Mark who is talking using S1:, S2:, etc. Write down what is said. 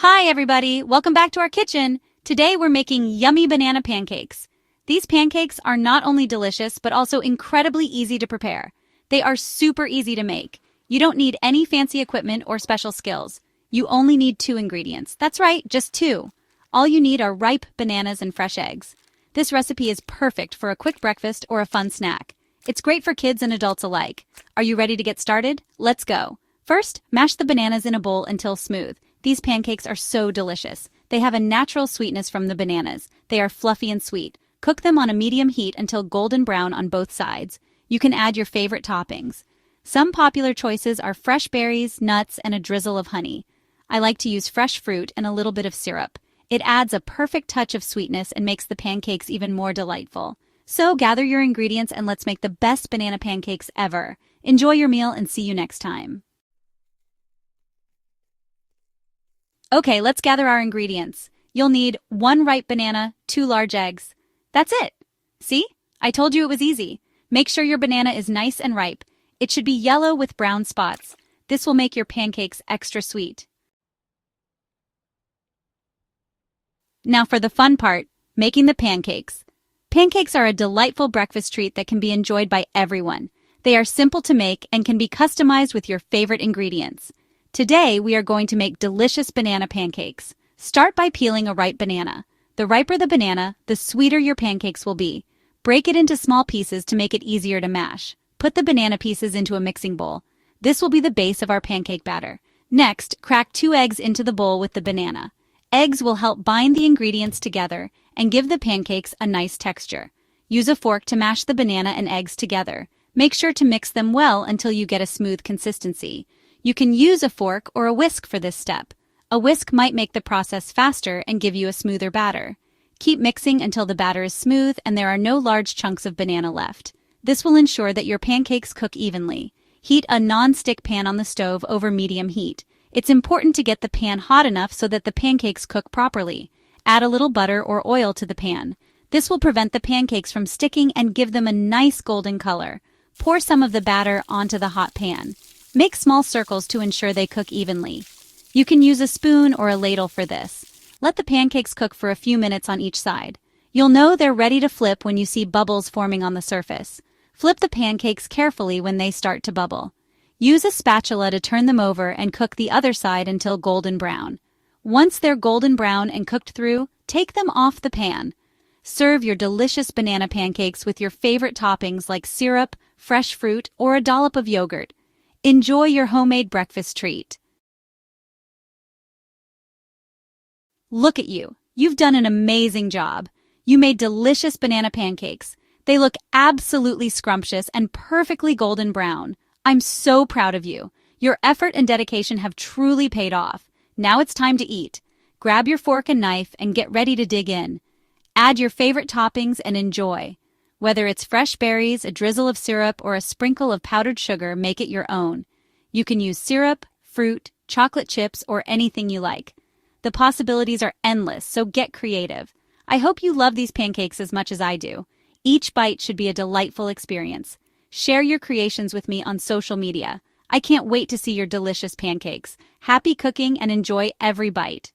S1: Hi everybody, welcome back to our kitchen. Today we're making yummy banana pancakes. These pancakes are not only delicious but also incredibly easy to prepare. They are super easy to make. You don't need any fancy equipment or special skills. You only need 2 ingredients. That's right, just 2. All you need are ripe bananas and fresh eggs. This recipe is perfect for a quick breakfast or a fun snack. It's great for kids and adults alike. Are you ready to get started? Let's go. First, mash the bananas in a bowl until smooth. These pancakes are so delicious. They have a natural sweetness from the bananas. They are fluffy and sweet. Cook them on a medium heat until golden brown on both sides. You can add your favorite toppings. Some popular choices are fresh berries, nuts, and a drizzle of honey. I like to use fresh fruit and a little bit of syrup. It adds a perfect touch of sweetness and makes the pancakes even more delightful. So gather your ingredients and let's make the best banana pancakes ever. Enjoy your meal and see you next time. Okay, let's gather our ingredients. You'll need 1 ripe banana, 2 large eggs. That's it. See? I told you it was easy. Make sure your banana is nice and ripe. It should be yellow with brown spots. This will make your pancakes extra sweet. Now for the fun part, making the pancakes. Pancakes are a delightful breakfast treat that can be enjoyed by everyone. They are simple to make and can be customized with your favorite ingredients. Today, we are going to make delicious banana pancakes. Start by peeling a ripe banana. The riper the banana, the sweeter your pancakes will be. Break it into small pieces to make it easier to mash. Put the banana pieces into a mixing bowl. This will be the base of our pancake batter. Next, crack 2 eggs into the bowl with the banana. Eggs will help bind the ingredients together and give the pancakes a nice texture. Use a fork to mash the banana and eggs together. Make sure to mix them well until you get a smooth consistency. You can use a fork or a whisk for this step. A whisk might make the process faster and give you a smoother batter. Keep mixing until the batter is smooth and there are no large chunks of banana left. This will ensure that your pancakes cook evenly. Heat a non-stick pan on the stove over medium heat. It's important to get the pan hot enough so that the pancakes cook properly. Add a little butter or oil to the pan. This will prevent the pancakes from sticking and give them a nice golden color. Pour some of the batter onto the hot pan. Make small circles to ensure they cook evenly. You can use a spoon or a ladle for this. Let the pancakes cook for a few minutes on each side. You'll know they're ready to flip when you see bubbles forming on the surface. Flip the pancakes carefully when they start to bubble. Use a spatula to turn them over and cook the other side until golden brown. Once they're golden brown and cooked through, take them off the pan. Serve your delicious banana pancakes with your favorite toppings like syrup, fresh fruit, or a dollop of yogurt. Enjoy your homemade breakfast treat. Look at you. You've done an amazing job. You made delicious banana pancakes. They look absolutely scrumptious and perfectly golden brown. I'm so proud of you. Your effort and dedication have truly paid off. Now it's time to eat. Grab your fork and knife and get ready to dig in. Add your favorite toppings and enjoy. Whether it's fresh berries, a drizzle of syrup, or a sprinkle of powdered sugar, make it your own. You can use syrup, fruit, chocolate chips, or anything you like. The possibilities are endless, so get creative. I hope you love these pancakes as much as I do. Each bite should be a delightful experience. Share your creations with me on social media. I can't wait to see your delicious pancakes. Happy cooking and enjoy every bite.